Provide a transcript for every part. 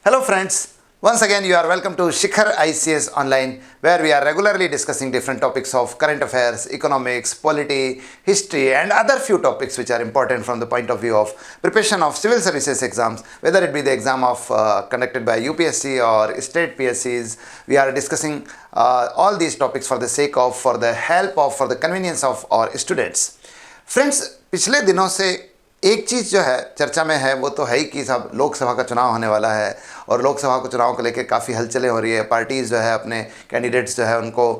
Hello friends, once again you are welcome to Shikhar ICS Online, where we are regularly discussing different topics of current affairs, economics, polity, history and other few topics which are important from the point of view of preparation of civil services exams, whether it be the exam of conducted by UPSC or state PSCs. We are discussing all these topics for the sake of, for the help of, for the convenience of our students. Friends, पिछले दिनों से एक चीज़ जो है चर्चा में है वो तो है ही कि सब लोकसभा का चुनाव होने वाला है और लोकसभा को चुनाव को लेकर काफ़ी हलचलें हो रही है। पार्टीज़ जो है अपने कैंडिडेट्स जो है उनको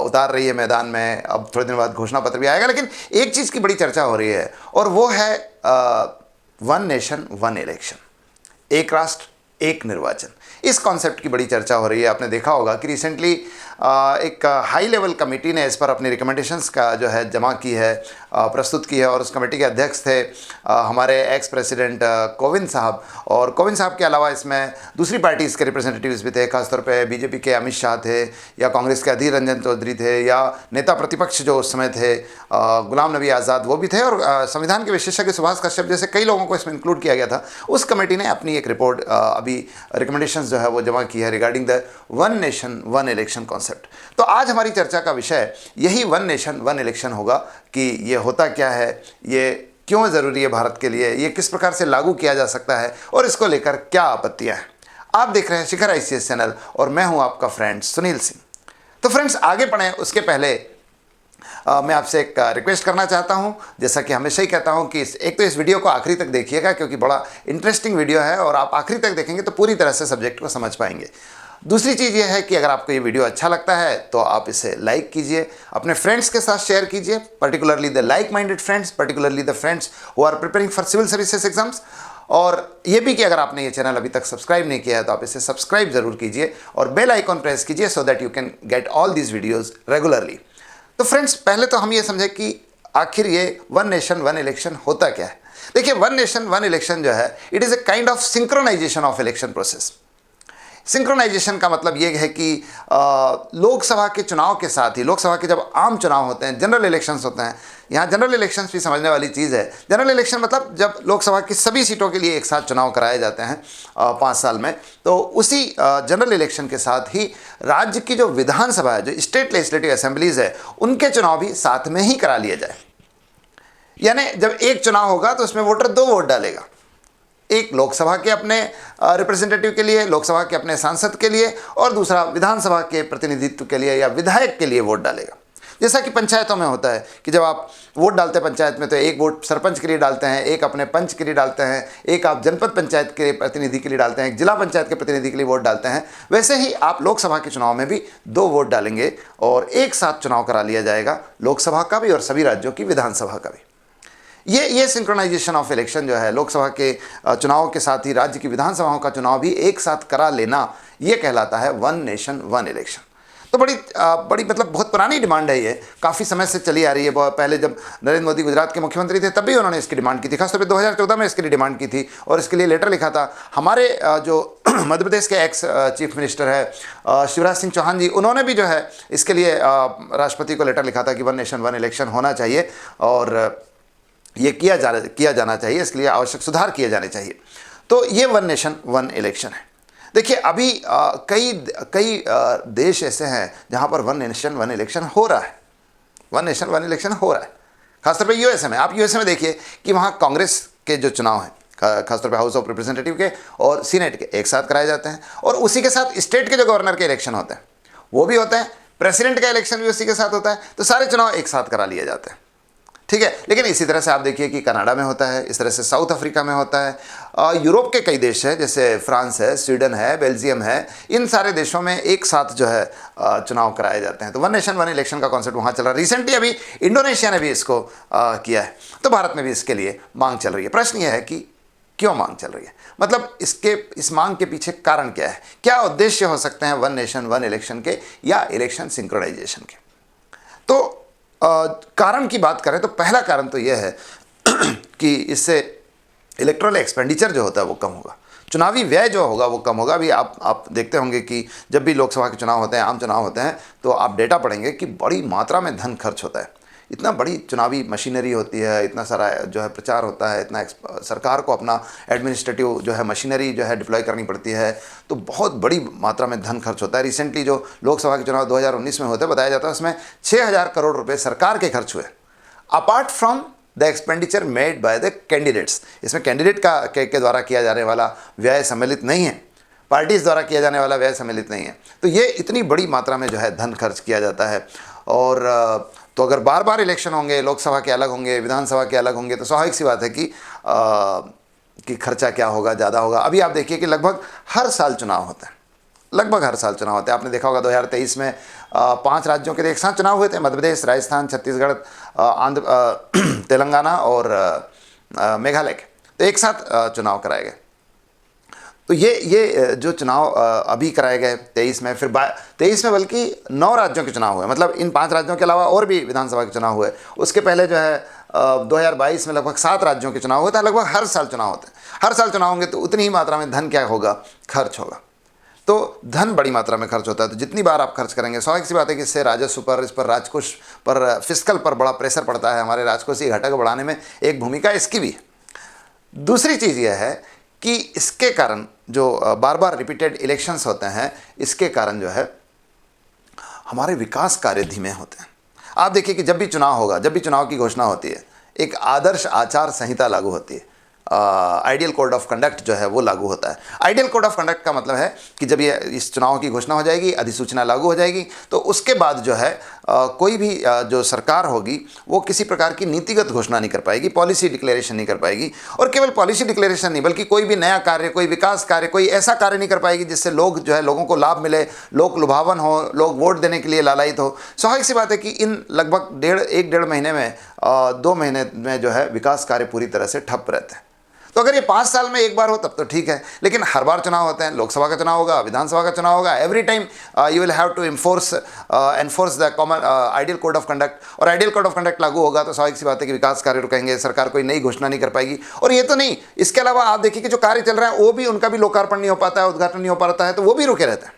उतार रही है मैदान में। अब थोड़े दिन बाद घोषणा पत्र भी आएगा, लेकिन एक चीज़ की बड़ी चर्चा हो रही है और वो है वन नेशन वन इलेक्शन, एक राष्ट्र एक निर्वाचन। इस कॉन्सेप्ट की बड़ी चर्चा हो रही है। आपने देखा होगा कि रिसेंटली एक हाई लेवल कमेटी ने इस पर अपनी रिकमेंडेशंस का जो है जमा की है, प्रस्तुत की है और उस कमेटी के अध्यक्ष थे हमारे एक्स प्रेसिडेंट कोविंद साहब। और कोविंद साहब के अलावा इसमें दूसरी पार्टीज़ के रिप्रेजेंटेटिव्स भी थे, खासतौर पे बीजेपी के अमित शाह थे या कांग्रेस के अधीर रंजन चौधरी थे या नेता प्रतिपक्ष जो उस समय थे गुलाम नबी आज़ाद वो भी थे और संविधान के विशेषज्ञ सुभाष कश्यप जैसे कई लोगों को इसमें इंक्लूड किया गया था। उस कमेटी ने अपनी एक रिपोर्ट अभी रिकमेंडेशंस जो है वो जमा की है regarding the one nation one election concept. तो आज हमारी चर्चा का विषय यही वन नेशन वन इलेक्शन होगा कि ये होता क्या है, ये क्यों ज़रूरी है भारत के लिए, ये किस प्रकार से लागू किया जा सकता है और इसको लेकर क्या आपत्तियां हैं। आप देख रहे हैं शिखर आईसीएस चैनल और मैं हूं आपका फ्रेंड सुनील सिंह। तो फ्रेंड्स आगे बढ़ें उसके पहले मैं आपसे एक रिक्वेस्ट करना चाहता हूं, जैसा कि हमेशा ही कहता हूं कि एक तो इस वीडियो को आखिरी तक देखिएगा क्योंकि बड़ा इंटरेस्टिंग वीडियो है और आप आखिरी तक देखेंगे तो पूरी तरह से सब्जेक्ट को समझ पाएंगे। दूसरी चीज़ यह है कि अगर आपको ये वीडियो अच्छा लगता है तो आप इसे लाइक कीजिए, अपने फ्रेंड्स के साथ शेयर कीजिए, particularly the like minded friends, particularly the friends who are preparing for civil services exams. और ये भी कि अगर आपने ये चैनल अभी तक सब्सक्राइब नहीं किया है तो आप इसे सब्सक्राइब जरूर कीजिए और बेल आइकॉन प्रेस कीजिए so that you can get all these videos regularly. तो फ्रेंड्स पहले तो हम ये समझें कि आखिर ये वन नेशन वन इलेक्शन होता क्या है। देखिए वन नेशन वन इलेक्शन जो है it is a kind of synchronization of election process. Synchronization का मतलब ये है कि लोकसभा के चुनाव के साथ ही, लोकसभा के जब आम चुनाव होते हैं, जनरल इलेक्शंस होते हैं, यहाँ जनरल इलेक्शंस भी समझने वाली चीज़ है। जनरल इलेक्शन मतलब जब लोकसभा की सभी सीटों के लिए एक साथ चुनाव कराए जाते हैं 5 साल में, तो उसी जनरल इलेक्शन के साथ ही राज्य की जो विधानसभा है, जो स्टेट लेजिस्लेटिव असेंबलीज़ है, उनके चुनाव भी साथ में ही करा लिए जाए। यानी जब एक चुनाव होगा तो उसमें वोटर 2 वोट डालेगा, एक लोकसभा के अपने रिप्रेजेंटेटिव के लिए, लोकसभा के अपने सांसद के लिए, और दूसरा विधानसभा के प्रतिनिधित्व के लिए या विधायक के लिए वोट डालेगा। जैसा कि पंचायतों में होता है कि जब आप वोट डालते हैं पंचायत में तो एक वोट सरपंच के लिए डालते हैं, एक अपने पंच के लिए डालते हैं, एक आप जनपद पंचायत के प्रतिनिधि के लिए डालते हैं, एक जिला पंचायत के प्रतिनिधि के लिए वोट डालते हैं। वैसे ही आप लोकसभा के चुनाव में भी 2 वोट डालेंगे और एक साथ चुनाव करा लिया जाएगा, लोकसभा का भी और सभी राज्यों की विधानसभा का भी। ये सिंक्रोनाइजेशन ऑफ इलेक्शन जो है, लोकसभा के चुनाव के साथ ही राज्य की विधानसभाओं का चुनाव भी एक साथ करा लेना, ये कहलाता है वन नेशन वन इलेक्शन। तो बड़ी मतलब बहुत पुरानी डिमांड है, ये काफ़ी समय से चली आ रही है। पहले जब नरेंद्र मोदी गुजरात के मुख्यमंत्री थे तब भी उन्होंने इसकी डिमांड की थी, खासतौर पे 2014 में इसके लिए डिमांड की थी और इसके लिए लेटर लिखा था। हमारे जो मध्य प्रदेश के एक्स चीफ मिनिस्टर है शिवराज सिंह चौहान जी, उन्होंने भी जो है इसके लिए राष्ट्रपति को लेटर लिखा था कि वन नेशन वन इलेक्शन होना चाहिए और ये किया जाना चाहिए, इसके लिए आवश्यक सुधार किए जाने चाहिए। तो ये वन नेशन वन इलेक्शन है। देखिए अभी कई देश ऐसे हैं जहाँ पर वन नेशन वन इलेक्शन हो रहा है, वन नेशन वन इलेक्शन हो रहा है। खासतौर पे यूएसए में, आप यूएसए में देखिए कि वहाँ कांग्रेस के जो चुनाव हैं, खासतौर पे हाउस ऑफ रिप्रेजेंटेटिव के और सीनेट के एक साथ कराए जाते हैं और उसी के साथ स्टेट के जो गवर्नर के इलेक्शन होते हैं वो भी होते हैं, प्रेसिडेंट का इलेक्शन भी उसी के साथ होता है। तो सारे चुनाव एक साथ करा लिए जाते हैं, ठीक है। लेकिन इसी तरह से आप देखिए कि कनाडा में होता है, इस तरह से साउथ अफ्रीका में होता है, यूरोप के कई देश हैं जैसे फ्रांस है, स्वीडन है, बेल्जियम है, इन सारे देशों में एक साथ जो है चुनाव कराए जाते हैं। तो वन नेशन वन इलेक्शन का कॉन्सेप्ट वहाँ चल रहा है। रिसेंटली अभी इंडोनेशिया ने भी इसको किया है, तो भारत में भी इसके लिए मांग चल रही है। प्रश्न यह है कि क्यों मांग चल रही है, मतलब इस मांग के पीछे कारण क्या है, क्या उद्देश्य हो सकते हैं वन नेशन वन इलेक्शन के या इलेक्शन सिंक्रोनाइजेशन के। तो कारण की बात करें तो पहला कारण तो यह है कि इससे इलेक्टोरल एक्सपेंडिचर जो होता है वो कम होगा, चुनावी व्यय जो होगा वो कम होगा। अभी आप देखते होंगे कि जब भी लोकसभा के चुनाव होते हैं, आम चुनाव होते हैं, तो आप डेटा पढ़ेंगे कि बड़ी मात्रा में धन खर्च होता है इतना बड़ी चुनावी मशीनरी होती है, इतना सारा जो है प्रचार होता है, इतना सरकार को अपना एडमिनिस्ट्रेटिव जो है मशीनरी जो है डिप्लॉय करनी पड़ती है, तो बहुत बड़ी मात्रा में धन खर्च होता है। रिसेंटली जो लोकसभा के चुनाव 2019 में होते बताया जाता है उसमें 6,000 करोड़ रुपये सरकार के खर्च हुए, apart from the expenditure made by the candidates. इसमें कैंडिडेट के द्वारा किया जाने वाला व्यय सम्मिलित नहीं है, पार्टीज़ द्वारा किया जाने वाला व्यय सम्मिलित नहीं है। तो ये इतनी बड़ी मात्रा में जो है धन खर्च किया जाता है। और तो अगर बार बार इलेक्शन होंगे, लोकसभा के अलग होंगे, विधानसभा के अलग होंगे, तो स्वाभाविक सी बात है कि खर्चा क्या होगा, ज़्यादा होगा। अभी आप देखिए कि लगभग हर साल चुनाव होता है, लगभग हर साल चुनाव होते हैं। आपने देखा होगा 2023 में 5 राज्यों के एक साथ चुनाव हुए थे, मध्य प्रदेश, राजस्थान, छत्तीसगढ़, आंध्र, तेलंगाना और मेघालय के, तो एक साथ चुनाव कराए गए। तो ये जो चुनाव अभी कराए गए 23 में, फिर 23 में बल्कि 9 राज्यों के चुनाव हुए, मतलब इन 5 राज्यों के अलावा और भी विधानसभा के चुनाव हुए। उसके पहले जो है 2022 में लगभग 7 राज्यों के चुनाव हुए थे। लगभग हर साल चुनाव होते हैं, हर साल चुनाव होंगे तो उतनी ही मात्रा में धन क्या होगा, खर्च होगा। तो धन बड़ी मात्रा में खर्च होता है, तो जितनी बार आप खर्च करेंगे, स्वाभाविक सी बात है कि इससे राजस्व पर, इस पर राजकोष पर, फिस्कल पर बड़ा प्रेशर पड़ता है। हमारे राजकोषीय घाटे को बढ़ाने में एक भूमिका इसकी भी है। दूसरी चीज़ यह है कि इसके कारण जो बार बार रिपीटेड इलेक्शंस होते हैं, इसके कारण जो है हमारे विकास कार्य धीमे होते हैं। आप देखिए कि जब भी चुनाव होगा, जब भी चुनाव की घोषणा होती है, एक आदर्श आचार संहिता लागू होती है, आइडियल कोड ऑफ कंडक्ट जो है वो लागू होता है। आइडियल कोड ऑफ कंडक्ट का मतलब है कि जब ये इस चुनाव की घोषणा हो जाएगी, अधिसूचना लागू हो जाएगी, तो उसके बाद जो है कोई भी जो सरकार होगी वो किसी प्रकार की नीतिगत घोषणा नहीं कर पाएगी, पॉलिसी डिक्लेरेशन नहीं कर पाएगी। और केवल पॉलिसी डिक्लेरेशन नहीं, बल्कि कोई भी नया कार्य, कोई विकास कार्य, कोई ऐसा कार्य नहीं कर पाएगी जिससे लोग जो है, लोगों को लाभ मिले, लोग लुभावन हो, लोग वोट देने के लिए लालायित हो। स्वाभाविक सी बात है कि इन लगभग 1.5 महीने में, 2 महीने में जो है विकास कार्य पूरी तरह से ठप रहते हैं। तो अगर ये 5 साल में एक बार हो तब तो ठीक है, लेकिन हर बार चुनाव होते हैं, लोकसभा का चुनाव होगा, विधानसभा का चुनाव होगा, every time you will have to enforce the common ideal code of conduct. और आइडियल कोड ऑफ कंडक्ट लागू होगा तो स्वाभाविक सी बात है कि विकास कार्य रुकेंगे, सरकार कोई नई घोषणा नहीं कर पाएगी। और ये तो नहीं, इसके अलावा आप देखिए कि जो कार्य चल रहा है वो भी, उनका भी लोकार्पण नहीं हो पाता है, उद्घाटन नहीं हो पाता है, तो वो भी रुके रहता है।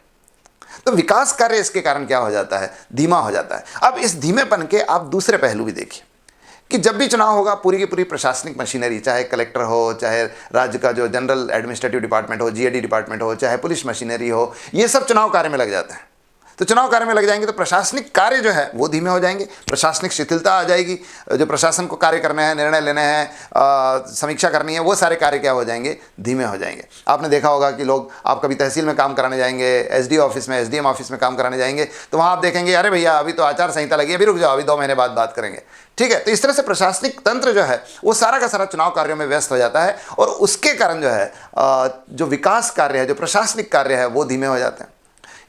तो विकास कार्य इसके कारण क्या हो जाता है, धीमा हो जाता है। अब इस धीमेपन के आप दूसरे पहलू भी देखिए कि जब भी चुनाव होगा, पूरी की पूरी प्रशासनिक मशीनरी, चाहे कलेक्टर हो, चाहे राज्य का जो जनरल एडमिनिस्ट्रेटिव डिपार्टमेंट हो, जीएडी डिपार्टमेंट हो, चाहे पुलिस मशीनरी हो, ये सब चुनाव कार्य में लग जाते हैं। तो चुनाव कार्य में लग जाएंगे तो प्रशासनिक कार्य जो है वो धीमे हो जाएंगे, प्रशासनिक शिथिलता आ जाएगी। जो प्रशासन को कार्य करने हैं, निर्णय लेने हैं, समीक्षा करनी है, वो सारे कार्य क्या हो जाएंगे, धीमे हो जाएंगे। आपने देखा होगा कि लोग, आप कभी तहसील में काम कराने जाएंगे, एसडीओ ऑफिस में, एसडीएम ऑफिस में काम कराने जाएंगे, तो वहाँ आप देखेंगे अरे भैया अभी तो आचार संहिता लगी है, अभी रुक जाओ, अभी 2 महीने बाद बात करेंगे। ठीक है, तो इस तरह से प्रशासनिक तंत्र जो है वो सारा का सारा चुनाव कार्यों में व्यस्त हो जाता है, और उसके कारण जो है जो विकास कार्य है, जो प्रशासनिक कार्य है, वो धीमे हो जाते हैं।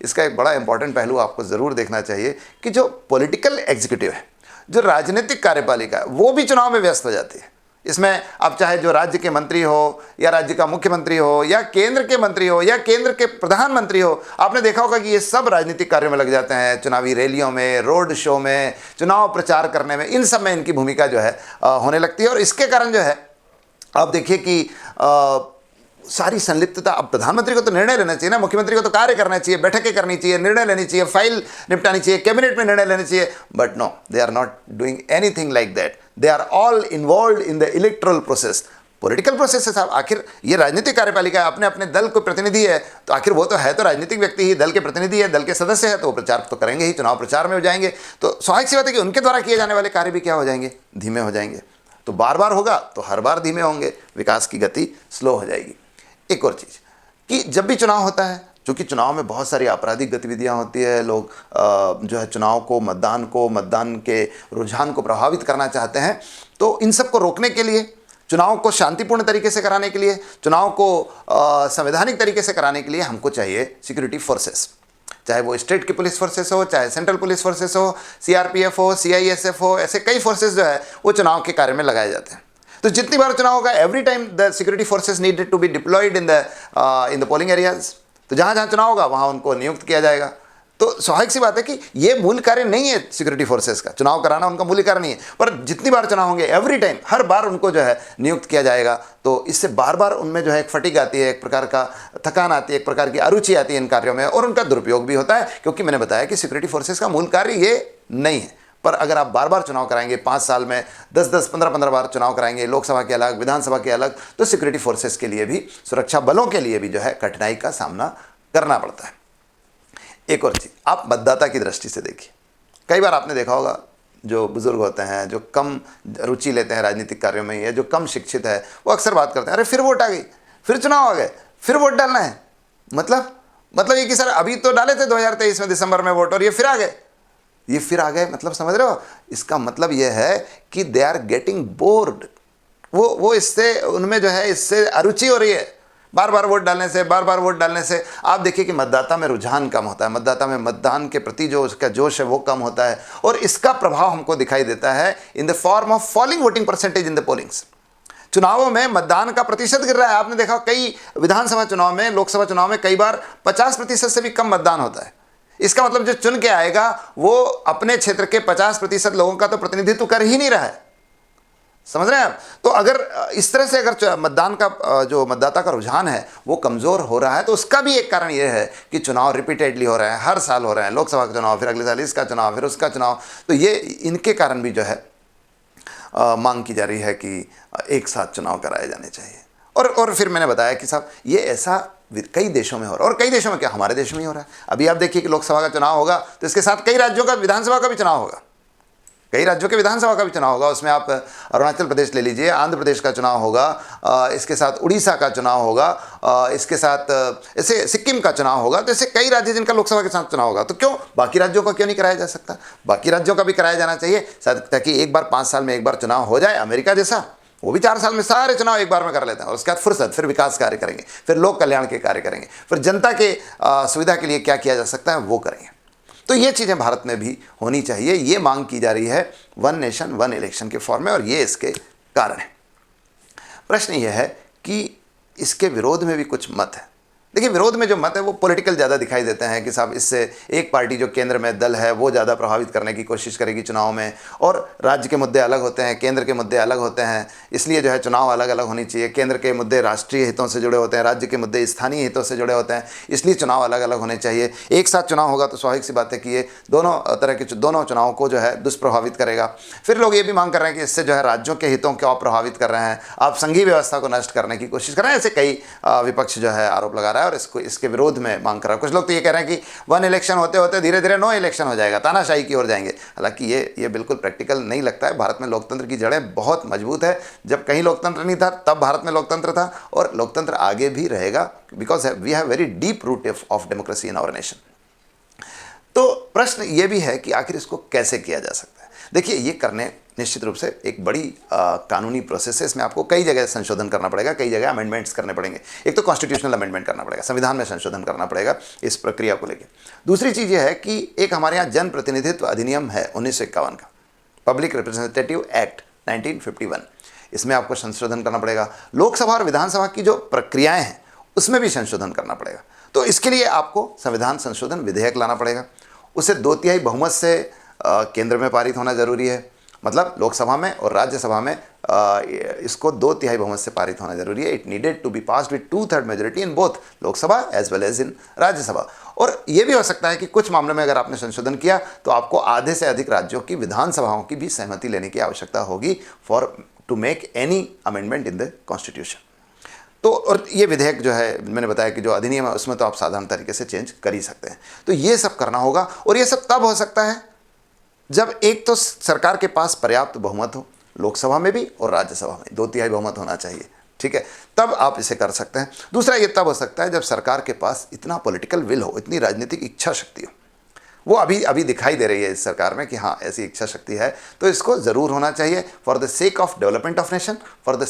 इसका एक बड़ा इंपॉर्टेंट पहलू आपको ज़रूर देखना चाहिए कि जो पॉलिटिकल एग्जीक्यूटिव है, जो राजनीतिक कार्यपालिका है, वो भी चुनाव में व्यस्त हो जाती है। इसमें अब चाहे जो राज्य के मंत्री हो, या राज्य का मुख्यमंत्री हो, या केंद्र के मंत्री हो, या केंद्र के प्रधानमंत्री हो, आपने देखा होगा कि ये सब राजनीतिक कार्यों में लग जाते हैं, चुनावी रैलियों में, रोड शो में, चुनाव प्रचार करने में, इन सब में इनकी भूमिका जो है होने लगती है। और इसके कारण जो है आप देखिए कि सारी संलिप्तता, अब प्रधानमंत्री को तो निर्णय लेना चाहिए ना, मुख्यमंत्री को तो कार्य करना चाहिए, बैठकें करनी चाहिए, निर्णय लेनी चाहिए, फाइल निपटानी चाहिए, कैबिनेट में निर्णय लेने चाहिए, but no, they are not doing anything like that. They are all involve in the electoral process, political process है साहब। आखिर ये राजनीतिक कार्यपालिका है, अपने अपने दल को प्रतिनिधि है, तो आखिर वो तो है तो राजनीतिक व्यक्ति ही, दल के प्रतिनिधि है, दल के सदस्य है, तो वो प्रचार तो करेंगे ही, चुनाव प्रचार में हो जाएंगे। तो स्वाभाविक सी बात है कि उनके द्वारा किए जाने वाले कार्य भी क्या हो जाएंगे, धीमे हो जाएंगे। तो बार बार होगा तो हर बार धीमे होंगे, विकास की गति स्लो हो जाएगी। एक और चीज़ कि जब भी चुनाव होता है, चूँकि चुनाव में बहुत सारी आपराधिक गतिविधियां होती है, लोग जो है चुनाव को, मतदान के रुझान को प्रभावित करना चाहते हैं, तो इन सब को रोकने के लिए, चुनाव को शांतिपूर्ण तरीके से कराने के लिए, चुनाव को संवैधानिक तरीके से कराने के लिए हमको चाहिए सिक्योरिटी फोर्सेस। चाहे वो स्टेट की पुलिस फोर्सेस हो, चाहे सेंट्रल पुलिस फोर्सेस हो, सीआरपीएफ हो, सीआईएसएफ हो, ऐसे कई फोर्सेस जो है वो चुनाव के कार्य में लगाए जाते हैं। तो जितनी बार चुनाव होगा, every time the security forces needed to be deployed in the polling areas. तो जहाँ जहाँ चुनाव होगा वहाँ उनको नियुक्त किया जाएगा। तो स्वाभाविक सी बात है कि ये मूल कार्य नहीं है सिक्योरिटी फोर्सेस का, चुनाव कराना उनका मूल कार्य नहीं है, पर जितनी बार चुनाव होंगे, एवरी टाइम, हर बार उनको जो है नियुक्त किया जाएगा। तो इससे बार बार उनमें जो है एक फटीग आती है, एक प्रकार का थकान आती है, एक प्रकार की अरुचि आती है इन कार्यों में, और उनका दुरुपयोग भी होता है, क्योंकि मैंने बताया कि सिक्योरिटी फोर्सेस का मूल कार्य ये नहीं है। पर अगर आप बार बार चुनाव कराएंगे, 5 साल में 10-10, 15-15 बार चुनाव कराएंगे, लोकसभा के अलग, विधानसभा के अलग, तो सिक्योरिटी फोर्सेस के लिए भी, सुरक्षा बलों के लिए भी जो है कठिनाई का सामना करना पड़ता है। एक और चीज़ आप मतदाता की दृष्टि से देखिए, कई बार आपने देखा होगा जो बुजुर्ग होते हैं, जो कम रुचि लेते हैं राजनीतिक कार्यों में, या जो कम शिक्षित है, वो अक्सर बात करते हैं, अरे फिर वोट आ गई, फिर चुनाव आ गए, फिर वोट डालना है। मतलब ये कि सर अभी तो डाले थे 2023 में दिसंबर में वोट, और ये फिर आ गए, ये फिर आ गए। मतलब समझ रहे हो, इसका मतलब ये है कि दे आर गेटिंग बोर्ड। वो इससे, उनमें जो है इससे अरुचि हो रही है, बार बार वोट डालने से, बार बार वोट डालने से। आप देखिए कि मतदाता में रुझान कम होता है, मतदाता में मतदान के प्रति जो उसका जोश है वो कम होता है, और इसका प्रभाव हमको दिखाई देता है in the form of falling voting percentage in the pollings. चुनावों में मतदान का प्रतिशत गिर रहा है। आपने देखा कई विधानसभा चुनाव में, लोकसभा चुनाव में कई बार 50% से भी कम मतदान होता है। इसका मतलब जो चुन के आएगा वो अपने क्षेत्र के 50% लोगों का तो प्रतिनिधित्व कर ही नहीं रहा है। समझ रहे हैं आप? तो अगर इस तरह से अगर मतदान का जो मतदाता का रुझान है वो कमज़ोर हो रहा है, तो उसका भी एक कारण ये है कि चुनाव रिपीटेडली हो रहे हैं, हर साल हो रहे हैं, लोकसभा का चुनाव, फिर अगले साल इसका चुनाव, फिर उसका चुनाव। तो ये इनके कारण भी जो है मांग की जा रही है कि एक साथ चुनाव कराए जाने चाहिए। और फिर मैंने बताया कि साहब ये ऐसा कई देशों में हो रहा है, और कई देशों में क्या, हमारे देश में ही हो रहा है। अभी आप देखिए कि लोकसभा का चुनाव होगा तो इसके साथ कई राज्यों का विधानसभा का भी चुनाव होगा, कई राज्यों के विधानसभा का भी चुनाव होगा। उसमें आप अरुणाचल प्रदेश ले लीजिए, आंध्र प्रदेश का चुनाव होगा, इसके साथ उड़ीसा का चुनाव होगा, इसके साथ ऐसे सिक्किम का चुनाव होगा। तो ऐसे कई राज्य जिनका लोकसभा के साथ चुनाव होगा। तो क्यों बाकी राज्यों का क्यों नहीं कराया जा सकता? बाकी राज्यों का भी कराया जाना चाहिए, ताकि एक बार 5 साल में एक बार चुनाव हो जाए। अमेरिका जैसा, वो भी 4 साल में सारे चुनाव एक बार में कर लेते हैं, और उसके बाद फुर्सत, फिर विकास कार्य करेंगे, फिर लोक कल्याण के कार्य करेंगे, फिर जनता के सुविधा के लिए क्या किया जा सकता है वो करेंगे। तो ये चीज़ें भारत में भी होनी चाहिए। ये मांग की जा रही है वन नेशन वन इलेक्शन के फॉर्म में, और ये इसके कारण है। प्रश्न ये है कि इसके विरोध में भी कुछ मत है। देखिए, विरोध में जो मत है वो पॉलिटिकल ज़्यादा दिखाई देते हैं कि साहब इससे एक पार्टी जो केंद्र में दल है वो ज़्यादा प्रभावित करने की कोशिश करेगी चुनाव में, और राज्य के मुद्दे अलग होते हैं, केंद्र के मुद्दे अलग होते हैं, इसलिए जो है चुनाव अलग अलग होनी चाहिए। केंद्र के मुद्दे राष्ट्रीय हितों से जुड़े होते हैं, राज्य के मुद्दे स्थानीय हितों से जुड़े होते हैं, इसलिए चुनाव अलग अलग होने चाहिए। एक साथ चुनाव होगा तो स्वाभाविक सी बात है कि ये दोनों तरह के दोनों चुनावों को जो है दुष्प्रभावित करेगा। फिर लोग ये भी मांग कर रहे हैं कि इससे जो है राज्यों के हितों को आप प्रभावित कर रहे हैं, आप संघीय व्यवस्था को नष्ट करने की कोशिश कर रहे हैं। ऐसे कई विपक्ष जो है आरोप लगा रहा है, और इसके विरोध में मांग कर रहा है। कुछ लोग तो ये कह रहे हैं कि वन इलेक्शन होते होते धीरे धीरे नो इलेक्शन हो जाएगा, तानाशाही की ओर जाएंगे। हालांकि ये बिल्कुल प्रैक्टिकल नहीं लगता है। भारत में लोकतंत्र की जड़ें बहुत मजबूत है। जब कहीं लोकतंत्र नहीं था तब भारत में लोकतंत्र था, और लोकतंत्र आगे भी रहेगा, because we have very deep root of democracy in our nation. तो प्रश्न ये भी है कि आखिर इसको कैसे किया जा सकता है। देखिए, ये करने निश्चित रूप से एक बड़ी कानूनी प्रोसेस है। इसमें आपको कई जगह संशोधन करना पड़ेगा, कई जगह अमेंडमेंट्स करने पड़ेंगे। एक तो कॉन्स्टिट्यूशनल अमेंडमेंट करना पड़ेगा, संविधान में संशोधन करना पड़ेगा इस प्रक्रिया को लेकर। दूसरी चीज़ यह है कि एक हमारे यहाँ जन प्रतिनिधित्व अधिनियम है 1951 का, पब्लिक रिप्रेजेंटेटिव एक्ट 1951, इसमें आपको संशोधन करना पड़ेगा। लोकसभा और विधानसभा की जो प्रक्रियाएँ हैं उसमें भी संशोधन करना पड़ेगा। तो इसके लिए आपको संविधान संशोधन विधेयक लाना पड़ेगा, उसे 2/3 बहुमत से केंद्र में पारित होना जरूरी है। मतलब लोकसभा में और राज्यसभा में इसको 2/3 बहुमत से पारित होना जरूरी है। It needed to be passed with 2/3 majority in both Lok Sabha as well as in Rajya Sabha. और ये भी हो सकता है कि कुछ मामलों में अगर आपने संशोधन किया तो आपको आधे से अधिक राज्यों की विधानसभाओं की भी सहमति लेने की आवश्यकता होगी for to make any amendment in the constitution. तो और ये विधेयक जो है, मैंने बताया कि जो अधिनियम है उसमें तो आप साधारण तरीके से चेंज कर ही सकते हैं। तो ये सब करना होगा, और ये सब तब हो सकता है जब एक तो सरकार के पास पर्याप्त बहुमत हो, लोकसभा में भी और राज्यसभा में 2/3 बहुमत होना चाहिए, ठीक है, तब आप इसे कर सकते हैं। दूसरा ये तब हो सकता है जब सरकार के पास इतना पॉलिटिकल विल हो, इतनी राजनीतिक इच्छा शक्ति हो। वो अभी दिखाई दे रही है इस सरकार में कि हाँ ऐसी इच्छा शक्ति है, तो इसको ज़रूर होना चाहिए for the sake of development of nation, for the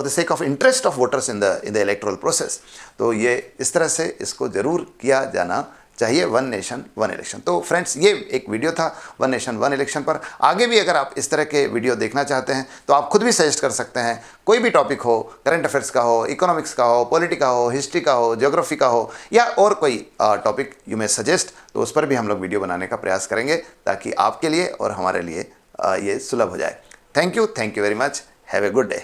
sake of interest of voters in the electoral process. तो ये इस तरह से इसको ज़रूर किया जाना चाहिए, वन नेशन वन इलेक्शन। तो फ्रेंड्स, ये एक वीडियो था वन नेशन वन इलेक्शन पर। आगे भी अगर आप इस तरह के वीडियो देखना चाहते हैं तो आप खुद भी सजेस्ट कर सकते हैं। कोई भी टॉपिक हो, करंट अफेयर्स का हो, इकोनॉमिक्स का हो, पॉलिटी का हो, हिस्ट्री का हो, ज्योग्राफी का हो, या और कोई टॉपिक यू मे सजेस्ट, तो उस पर भी हम लोग वीडियो बनाने का प्रयास करेंगे ताकि आपके लिए और हमारे लिए ये सुलभ हो जाए। Thank you very much. Have a good day.